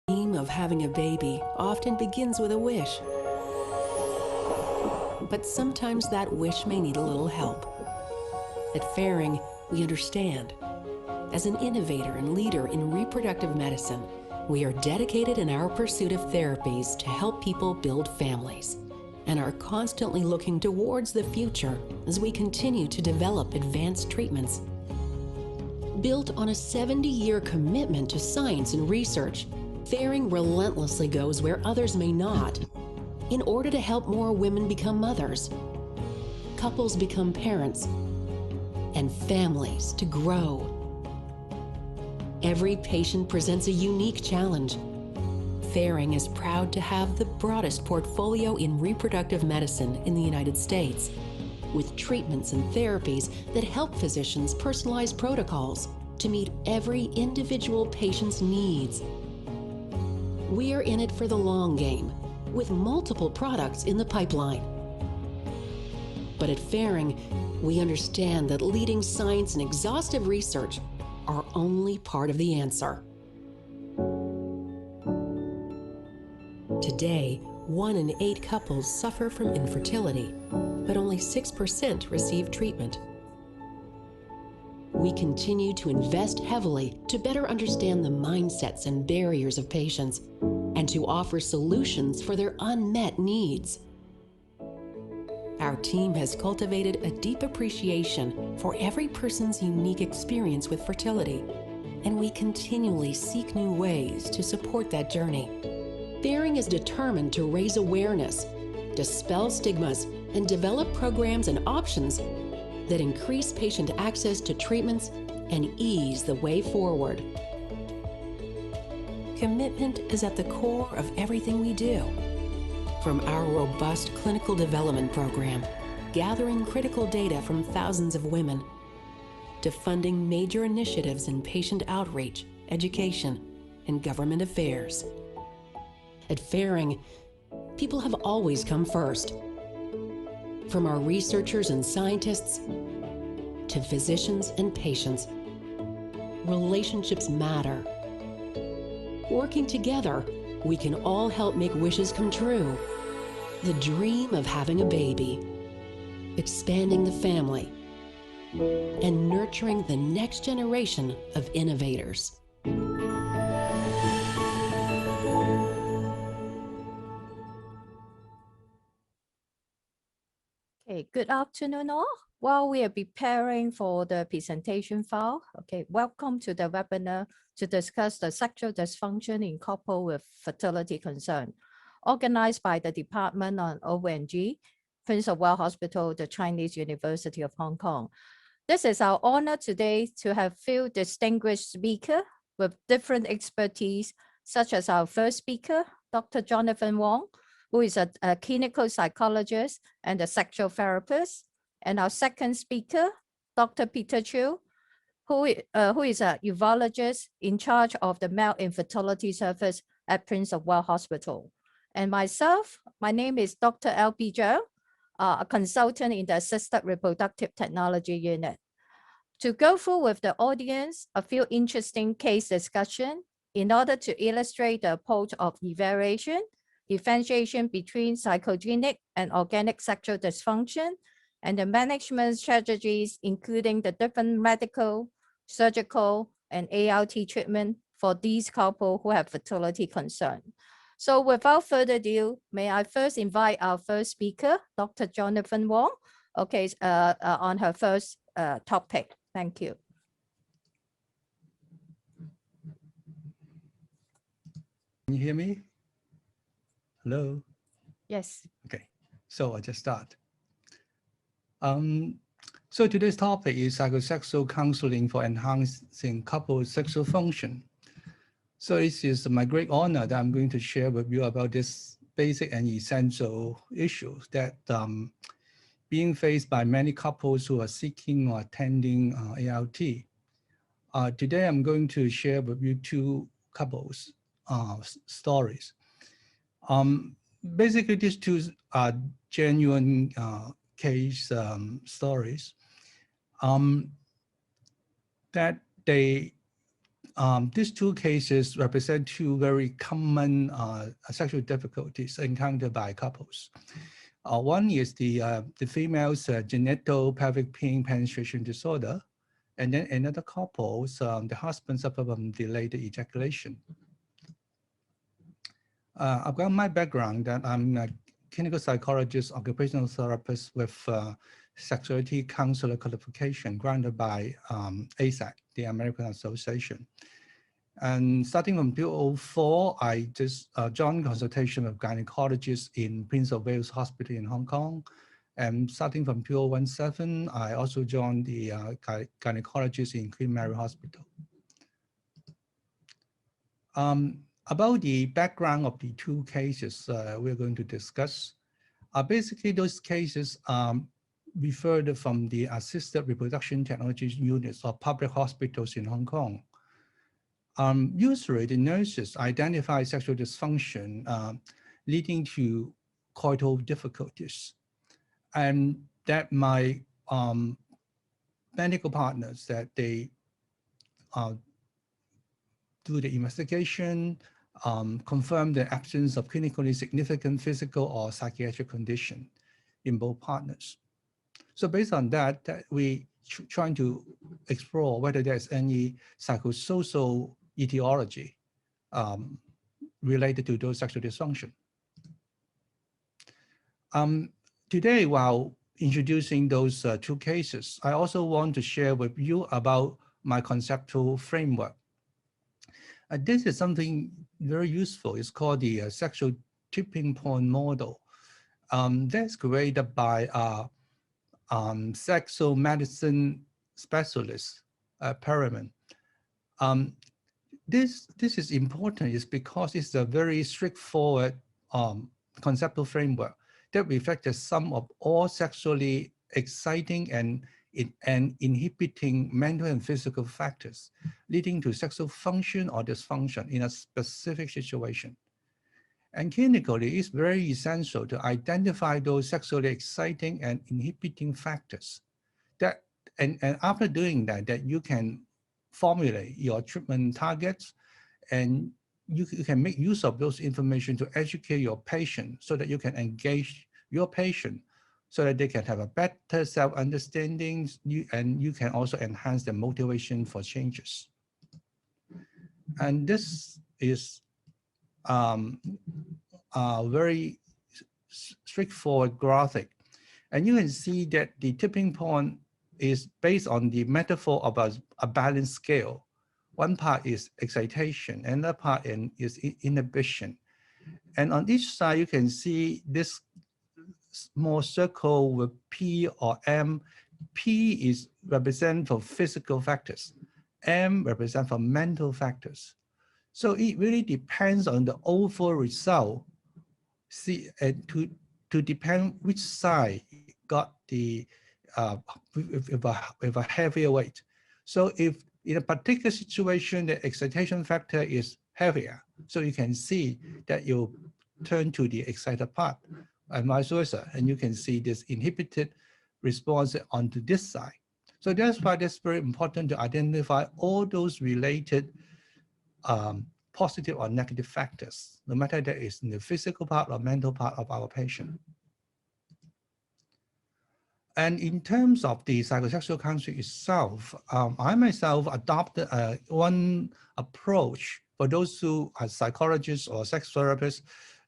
The dream of having a baby often begins with a wish. But sometimes that wish may need a little help. At Ferring, we understand. As an innovator and leader in reproductive medicine, we are dedicated in our pursuit of therapies to help people build families, and are constantly looking towards the future as we continue to develop advanced treatments. Built on a 70-year commitment to science and research, Ferring relentlessly goes where others may not, in order to help more women become mothers, couples become parents, and families to grow. Every patient presents a unique challenge. Ferring is proud to have the broadest portfolio in reproductive medicine in the United States, with treatments and therapies that help physicians personalize protocols to meet every individual patient's needs. We're in it for the long game, with multiple products in the pipeline. But at Ferring, we understand that leading science and exhaustive research are only part of the answer. Today, 1 in 8 couples suffer from infertility, but only 6% receive treatment. We continue to invest heavily to better understand the mindsets and barriers of patients and to offer solutions for their unmet needs. Our team has cultivated a deep appreciation for every person's unique experience with fertility, and we continually seek new ways to support that journey. Ferring is determined to raise awareness, dispel stigmas, and develop programs and options that increase patient access to treatments and ease the way forward. Commitment is at the core of everything we do. From our robust clinical development program, gathering critical data from thousands of women, to funding major initiatives in patient outreach, education, and government affairs. At Ferring, people have always come first. From our researchers and scientists to physicians and patients, relationships matter. Working together, we can all help make wishes come true. The dream of having a baby, expanding the family, and nurturing the next generation of innovators. Okay, good afternoon all. While we are preparing for the presentation file, welcome to the webinar to discuss the sexual dysfunction in couple with fertility concern, organized by the Department on WONG, Prince of Wales Hospital, the Chinese University of Hong Kong. This is our honor today to have few distinguished speakers with different expertise, such as our first speaker, Dr. Jonathan Wong, who is a clinical psychologist and a sexual therapist. And our second speaker, Dr. Peter Chiu, who is a urologist in charge of the male infertility service at Prince of Wales Hospital. And myself, my name is Dr. L.B. Zhou, a consultant in the Assisted Reproductive Technology Unit. To go through with the audience a few interesting case discussion in order to illustrate the approach of evaluation, differentiation between psychogenic and organic sexual dysfunction, and the management strategies, including the different medical, surgical, and ART treatment for these couples who have fertility concern. So without further ado, may I first invite our first speaker, Dr. Jonathan Wong, on her first topic. Thank you. Can you hear me? Hello? Yes. Okay, so I'll just start. So today's topic is psychosexual counseling for enhancing couple sexual function. So it is my great honor that I'm going to share with you about this basic and essential issue that being faced by many couples who are seeking or attending ART. Today I'm going to share with you 2 couples stories. Basically, these 2 are genuine case stories that they these two cases represent two very common sexual difficulties encountered by couples. One is the female's genital pelvic pain penetration disorder, and then another couple's the husband suffered from delayed ejaculation. About my background, that I'm a clinical psychologist, occupational therapist with Sexuality counselor qualification granted by ASAC, the American Association. And starting from 2004, I just joined consultation with gynecologists in Prince of Wales Hospital in Hong Kong. And starting from 2017, I also joined the gynecologist in Queen Mary Hospital. About the background of the two cases we're going to discuss, basically those cases referred from the assisted reproduction technology units of public hospitals in Hong Kong. Usually the nurses identify sexual dysfunction leading to coital difficulties, and that my medical partners, that they do the investigation, confirm the absence of clinically significant physical or psychiatric condition in both partners. So based on that, we trying to explore whether there's any psychosocial etiology related to those sexual dysfunction. Today, while introducing those two cases, I also want to share with you about my conceptual framework. This is something very useful. It's called the sexual tipping point model. That's created by sexual medicine specialist, Perriman. This is important is because it's a very straightforward conceptual framework that reflects the sum of all sexually exciting and inhibiting mental and physical factors leading to sexual function or dysfunction in a specific situation. And clinically, it's very essential to identify those sexually exciting and inhibiting factors that, and after doing that, that you can formulate your treatment targets, and you can make use of those information to educate your patient so that you can engage your patient so that they can have a better self-understanding, and you can also enhance the motivation for changes. And this is a very straightforward graphic. And you can see that the tipping point is based on the metaphor of a balanced scale. One part is excitation, another part is inhibition. And on each side, you can see this small circle with P or M. P is represent for physical factors. M represent for mental factors. So it really depends on the overall result. See, to depend which side got the with a heavier weight. So if in a particular situation the excitation factor is heavier, so you can see that you turn to the excited part, and vice versa, and you can see this inhibited response onto this side. So that's why it's very important to identify all those related positive or negative factors, no matter that is in the physical part or mental part of our patient. And in terms of the psychosexual counseling itself, I myself adopted one approach. For those who are psychologists or sex therapists,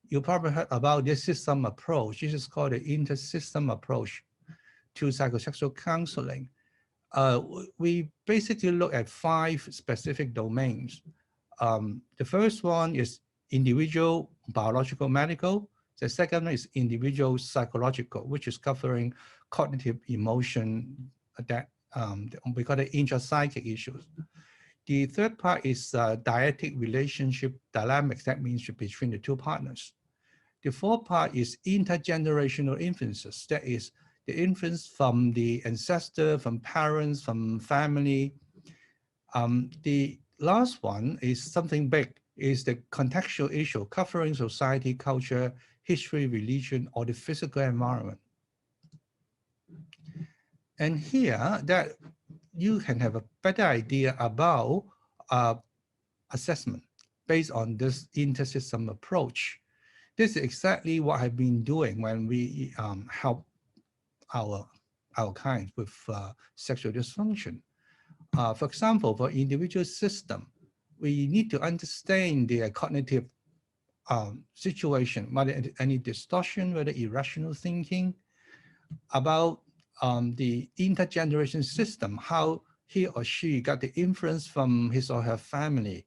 you probably heard about this system approach. This is called the inter-system approach to psychosexual counseling. We basically look at 5 specific domains. The first one is individual biological medical. The second one is individual psychological, which is covering cognitive emotion that we call it intrapsychic issues. The third part is dyadic relationship dynamics. That means between the two partners. The fourth part is intergenerational influences. That is the influence from the ancestor, from parents, from family. The last one is something big, is the contextual issue covering society, culture, history, religion, or the physical environment. And here that you can have a better idea about assessment based on this intersystem approach. This is exactly what I've been doing when we help our clients with sexual dysfunction. For example, for individual system, we need to understand their cognitive situation, whether any distortion, whether irrational thinking, about the intergeneration system, how he or she got the influence from his or her family,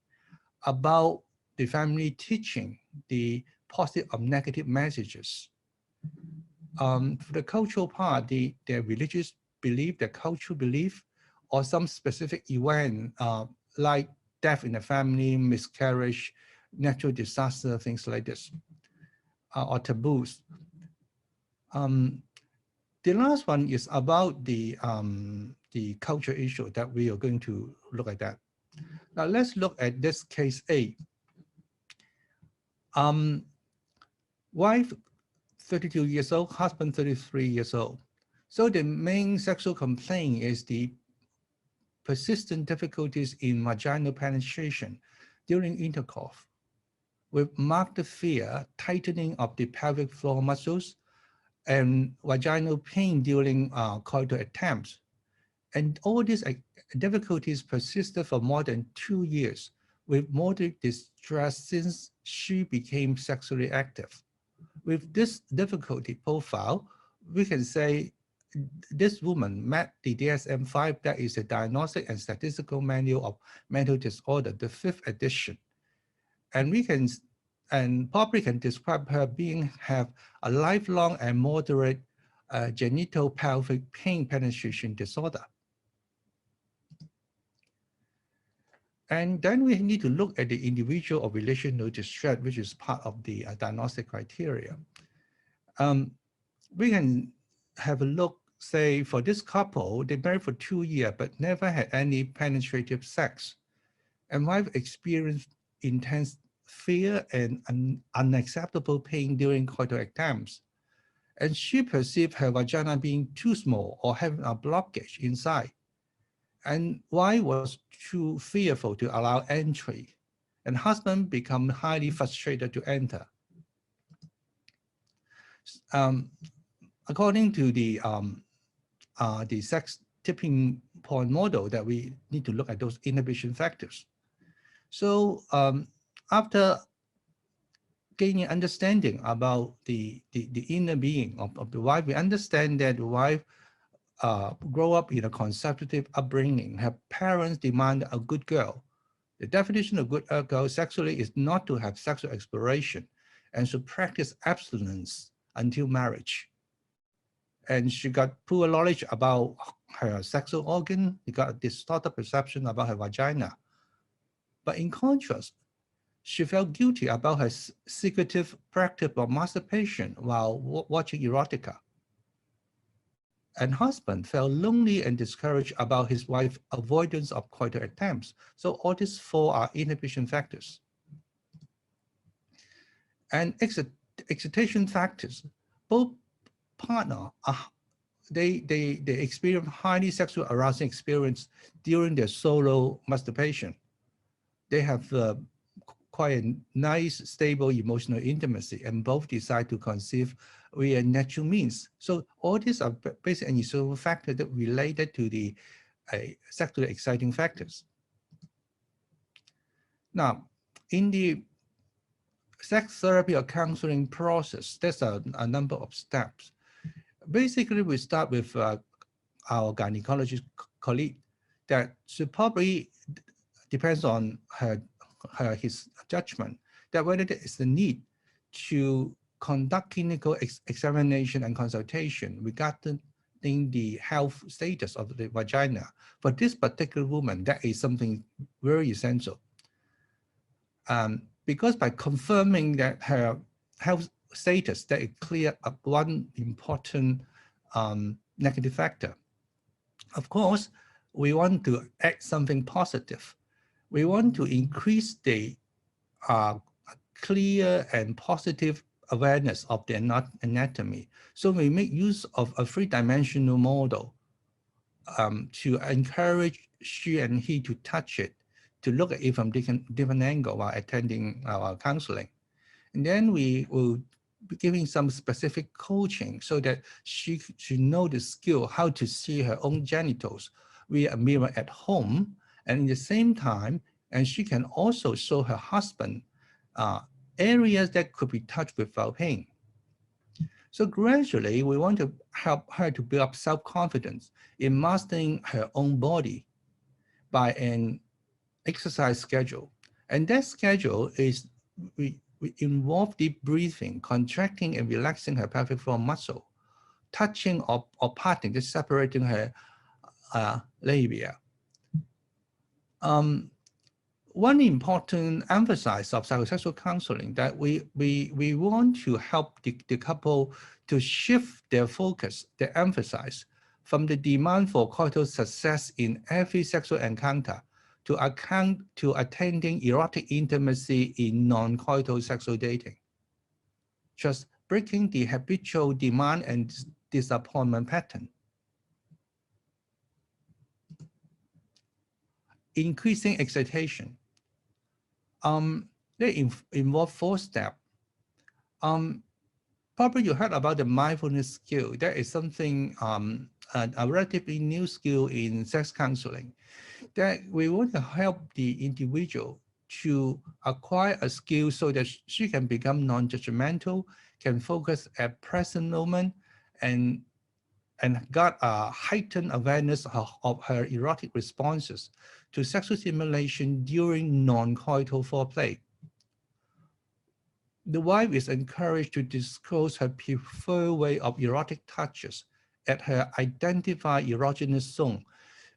about the family teaching, the positive or negative messages. For the cultural part, their religious belief, their cultural belief, or some specific event like death in the family, miscarriage, natural disaster, things like this, or taboos. The last one is about the culture issue that we are going to look at that. Now let's look at this case A. Wife 32 years old, husband 33 years old. So the main sexual complaint is the persistent difficulties in vaginal penetration during intercourse, with marked fear, tightening of the pelvic floor muscles, and vaginal pain during coital attempts. And all these difficulties persisted for more than 2 years, with moderate distress since she became sexually active. With this difficulty profile, we can say this woman met the DSM-5, that is a Diagnostic and Statistical Manual of Mental Disorder, the 5th edition. And we can, and probably can describe her have a lifelong and moderate genital pelvic pain penetration disorder. And then we need to look at the individual or relational distress, which is part of the diagnostic criteria. We can have a look, say, for this couple, they married for 2 years, but never had any penetrative sex. And wife experienced intense fear and unacceptable pain during coital attempts. And she perceived her vagina being too small or having a blockage inside. And wife was too fearful to allow entry. And husband became highly frustrated to enter. According to the sex tipping point model, that we need to look at those inhibition factors. So after gaining understanding about the inner being of the wife, we understand that the wife grew up in a conservative upbringing. Her parents demanded a good girl. The definition of good girl sexually is not to have sexual exploration and to practice abstinence until marriage. And she got poor knowledge about her sexual organ. She got a distorted perception about her vagina. But in contrast, she felt guilty about her secretive practice of masturbation while watching erotica. And husband felt lonely and discouraged about his wife's avoidance of coital attempts. So all these 4 are inhibition factors. And excitation factors, both partners they experience highly sexual arousing experience during their solo masturbation. They have quite a nice, stable emotional intimacy, and both decide to conceive via natural means. So all these are basic and essential factors that related to the sexually exciting factors. Now, in the sex therapy or counseling process, there's a number of steps. Basically, we start with our gynecology colleague that should probably depends on his judgment that whether there is a need to conduct clinical examination and consultation regarding the health status of the vagina. For this particular woman, that is something very essential. Because by confirming that her health status, that it clear up one important negative factor. Of course, we want to add something positive. We want to increase the clear and positive awareness of the anatomy. So we make use of a 3-dimensional model to encourage she and he to touch it, to look at it from different angle while attending our counseling. And then we will be giving some specific coaching so that she should know the skill how to see her own genitals via a mirror at home. And at the same time, and she can also show her husband areas that could be touched without pain. So gradually, we want to help her to build up self-confidence in mastering her own body by an exercise schedule. And that schedule is, we involve deep breathing, contracting and relaxing her pelvic floor muscle, touching or parting, just separating her labia. One important emphasis of psychosexual counseling that we want to help the couple to shift their focus, their emphasis from the demand for coital success in every sexual encounter to attending erotic intimacy in non-coital sexual dating. Just breaking the habitual demand and disappointment pattern. Increasing excitation. They involve 4 steps. Probably you heard about the mindfulness skill. That is something, a relatively new skill in sex counseling, that we want to help the individual to acquire a skill so that she can become non-judgmental, can focus at present moment, and got a heightened awareness of her erotic responses to sexual stimulation during non-coital foreplay. The wife is encouraged to disclose her preferred way of erotic touches at her identified erogenous zone.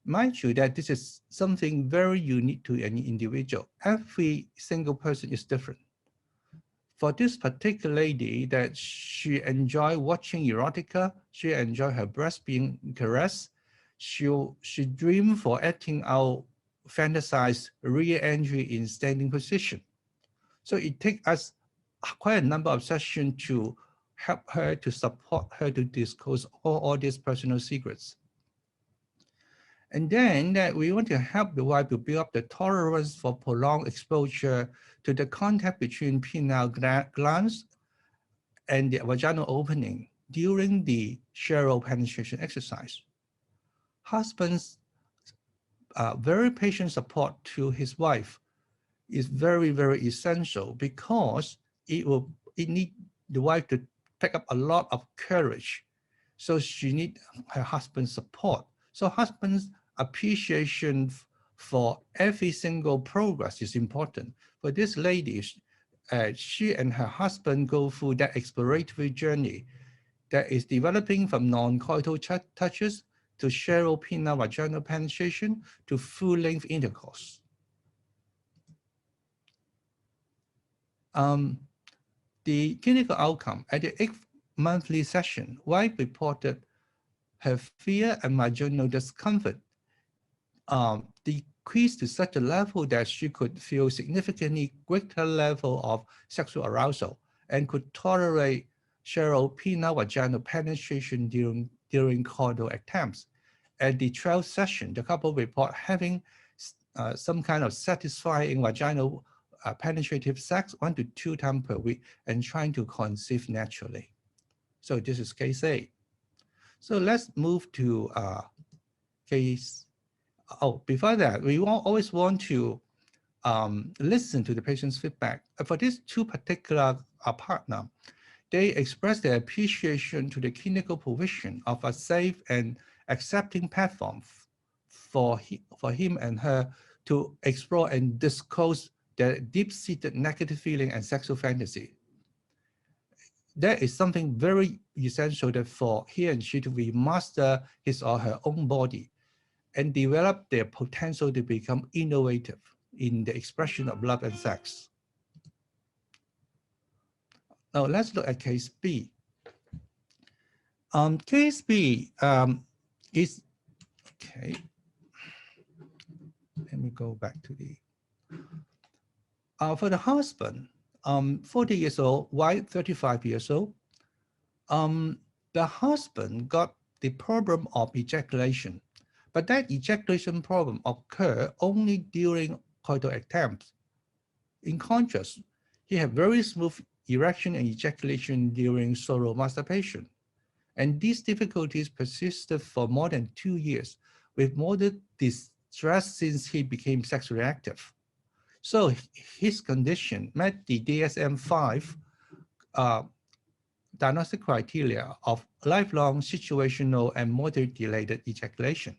Mind you that this is something very unique to any individual. Every single person is different. For this particular lady, that she enjoyed watching erotica, she enjoyed her breast being caressed, she dreamed for acting out fantasized rear entry in standing position. So it takes us quite a number of sessions to help her, to support her to disclose all these personal secrets. And then that we want to help the wife to build up the tolerance for prolonged exposure to the contact between penile glands and the vaginal opening during the shallow penetration exercise. Husband's very patient support to his wife is very, very essential, because it needs the wife to take up a lot of courage. So she needs her husband's support. So husband's appreciation for every single progress is important. For this lady, she and her husband go through that exploratory journey that is developing from non-coital touches to shallow penile vaginal penetration to full-length intercourse. The clinical outcome at the 8th monthly session, wife reported her fear and vaginal discomfort decreased to such a level that she could feel significantly greater level of sexual arousal and could tolerate shallow penile vaginal penetration during coital attempts. At the 12th session, the couple report having some kind of satisfying vaginal penetrative sex 1 to 2 times per week and trying to conceive naturally. So this is case A. So let's move to case. Oh, before that, we always want to listen to the patient's feedback. For these 2 particular partner, they express their appreciation to the clinical provision of a safe and accepting platform for him and her to explore and disclose their deep-seated negative feeling and sexual fantasy. That is something very essential that for he and she to remaster his or her own body and develop their potential to become innovative in the expression of love and sex. Now let's look at case B. Case B is, okay, let me go back to the, for the husband, 40 years old, wife 35 years old. The husband got the problem of ejaculation, but that ejaculation problem occurred only during coital attempts. In contrast, he had very smooth erection and ejaculation during solo masturbation. And these difficulties persisted for more than 2 years, with moderate distress since he became sexually active. So his condition met the DSM-5 diagnostic criteria of lifelong situational and moderate delayed ejaculation.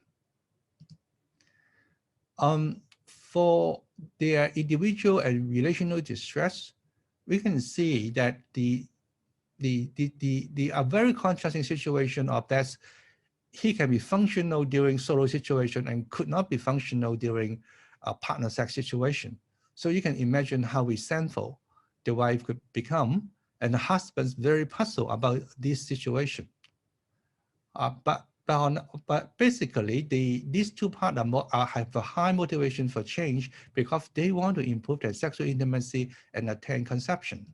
For their individual and relational distress, we can see that the a very contrasting situation of that he can be functional during solo situation and could not be functional during a partner sex situation. So you can imagine how resentful the wife could become, and the husband's very puzzled about this situation. But basically, these two partners have a high motivation for change because they want to improve their sexual intimacy and attain conception.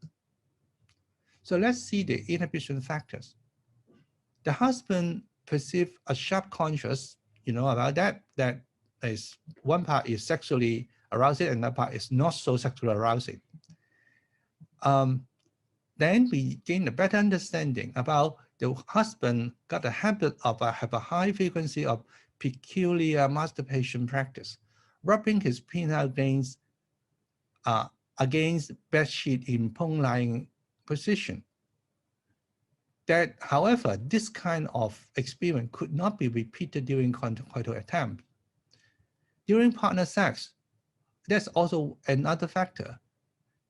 So let's see the inhibition factors. The husband perceives a sharp conscious, about that is one part is sexually arousing and another part is not so sexually arousing. Then we gain a better understanding about the husband got a habit of have a high frequency of peculiar masturbation practice, rubbing his penile against bedsheet in prone-lying position. That, however, this kind of experience could not be repeated during coital attempt. During partner sex, that's also another factor,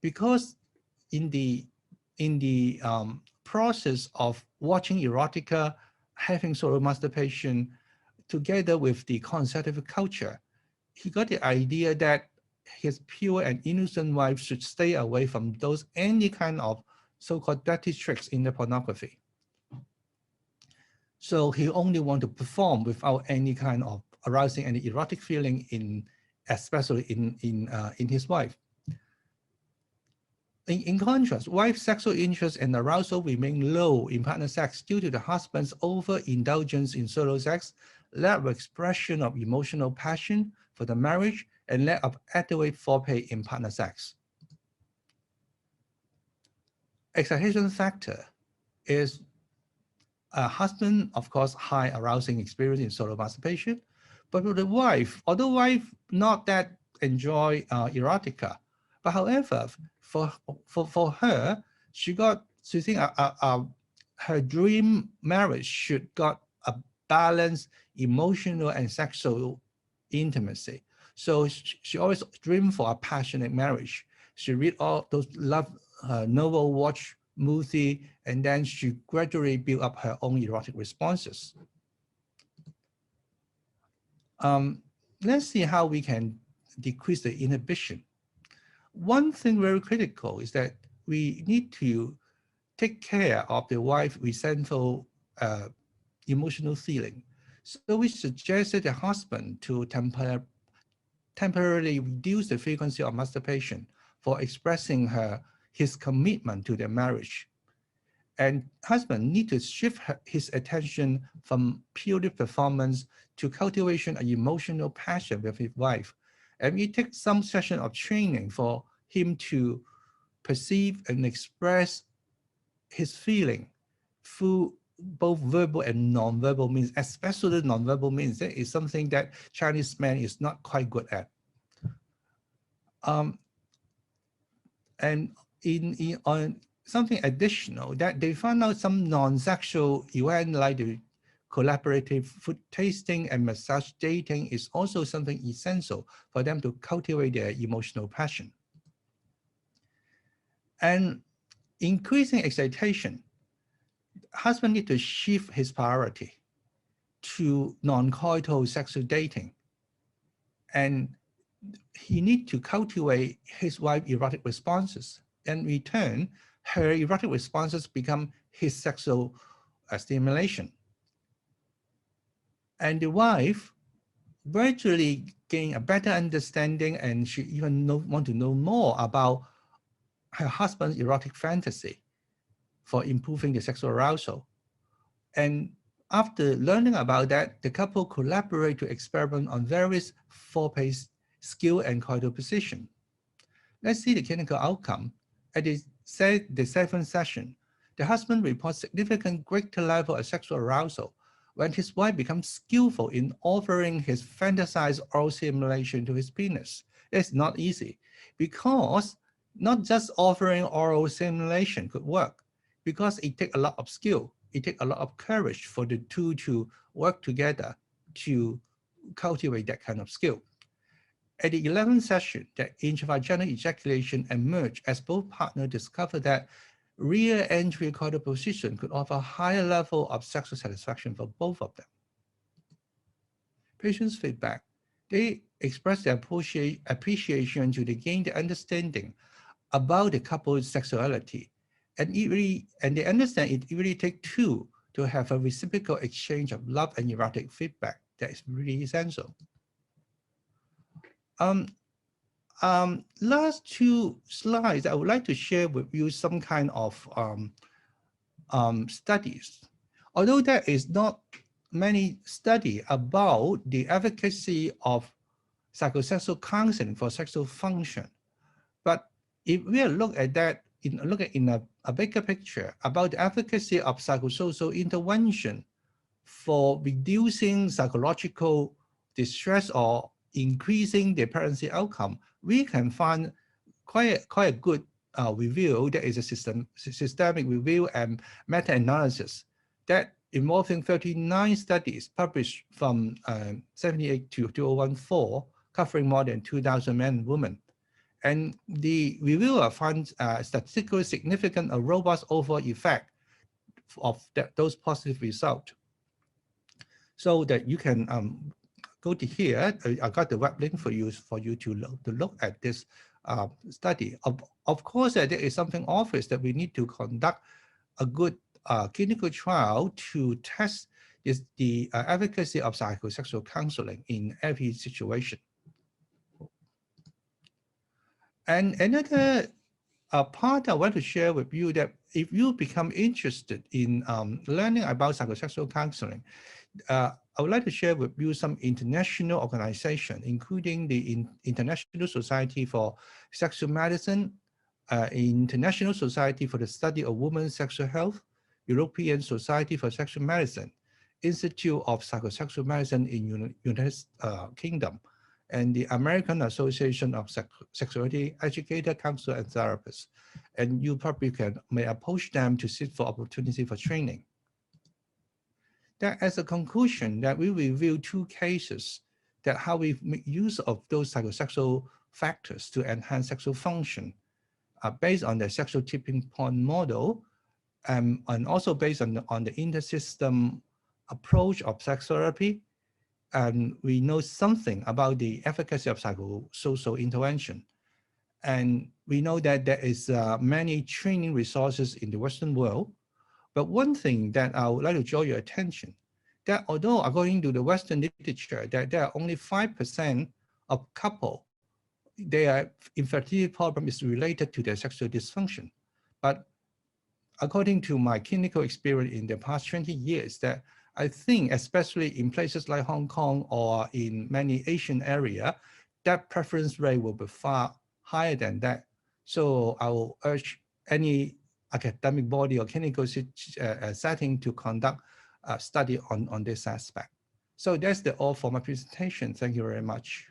because in the process of watching erotica, having solo masturbation, together with the conservative culture, he got the idea that his pure and innocent wife should stay away from any kind of so-called dirty tricks in the pornography. So he only want to perform without any kind of arousing any erotic feeling especially in his wife. In contrast, wife's sexual interest and arousal remain low in partner sex due to the husband's overindulgence in solo sex, lack of expression of emotional passion for the marriage, and lack of adequate foreplay in partner sex. Excitation factor is a husband, of course, high arousing experience in solo masturbation, but with the wife, although wife not that enjoy erotica, but however, for her, she think her dream marriage should got a balanced emotional and sexual intimacy. So she always dreamed for a passionate marriage. She read all those love novel, watch movie, and then she gradually built up her own erotic responses. Let's see how we can decrease the inhibition. One thing very critical is that we need to take care of the wife's resentful emotional feeling. So we suggested the husband to temporarily reduce the frequency of masturbation for expressing his commitment to their marriage. And husband need to shift his attention from purely performance to cultivation of emotional passion with his wife. And it takes some session of training for him to perceive and express his feeling through both verbal and non-verbal means, especially non-verbal means. That is something that Chinese man is not quite good at. And on something additional, that they found out some non-sexual event like the collaborative food tasting and massage dating is also something essential for them to cultivate their emotional passion. And increasing excitation, husband need to shift his priority to non-coital sexual dating. And he need to cultivate his wife's erotic responses. In return, her erotic responses become his sexual stimulation. And the wife gradually gain a better understanding, and she even want to know more about her husband's erotic fantasy for improving the sexual arousal. And after learning about that, the couple collaborate to experiment on various foreplay skill and coital position. Let's see the clinical outcome. At the seventh session, the husband reports significant greater level of sexual arousal when his wife becomes skillful in offering his fantasized oral stimulation to his penis. It's not easy because not just offering oral stimulation could work, because it takes a lot of skill. It takes a lot of courage for the two to work together to cultivate that kind of skill. At the 11th session, the intravaginal ejaculation emerged as both partners discovered that rear entry coital position could offer a higher level of sexual satisfaction for both of them. Patients' feedback. They express their appreciation to gain the understanding about the couple's sexuality. And they understand it really takes two to have a reciprocal exchange of love and erotic feedback. That is really essential. Last two slides, I would like to share with you some kind of studies. Although there is not many studies about the efficacy of psychosexual counseling for sexual function, but if we look at that, look at in a bigger picture about the efficacy of psychosocial intervention for reducing psychological distress or increasing the pregnancy outcome, we can find quite a good review. There is a systemic review and meta-analysis that involving 39 studies published from 78 to 2014, covering more than 2,000 men and women. And the reviewer finds statistically significant, a robust overall effect of those positive results. So that you can go to here. I got the web link for you to look at this study. Of course, there is something obvious that we need to conduct a good clinical trial to test the efficacy of psychosexual counseling in every situation. And another part I want to share with you that if you become interested in learning about psychosexual counseling, I would like to share with you some international organizations, including the International Society for Sexual Medicine, International Society for the Study of Women's Sexual Health, European Society for Sexual Medicine, Institute of Psychosexual Medicine in United Kingdom, and the American Association of Sexuality Educator, Counselor, and Therapists. And you probably may approach them to seek for opportunity for training. That as a conclusion, that we review two cases that how we make use of those psychosexual factors to enhance sexual function, based on the sexual tipping point model, and also based on the intersystem approach of sex therapy. And we know something about the efficacy of psychosocial intervention. And we know that there is many training resources in the Western world. But one thing that I would like to draw your attention, that although according to the Western literature, that there are only 5% of couple, their infertility problem is related to their sexual dysfunction. But according to my clinical experience in the past 20 years, that I think, especially in places like Hong Kong or in many Asian areas, that preference rate will be far higher than that. So I will urge any academic body or clinical setting to conduct a study on this aspect. So that's all for my presentation. Thank you very much.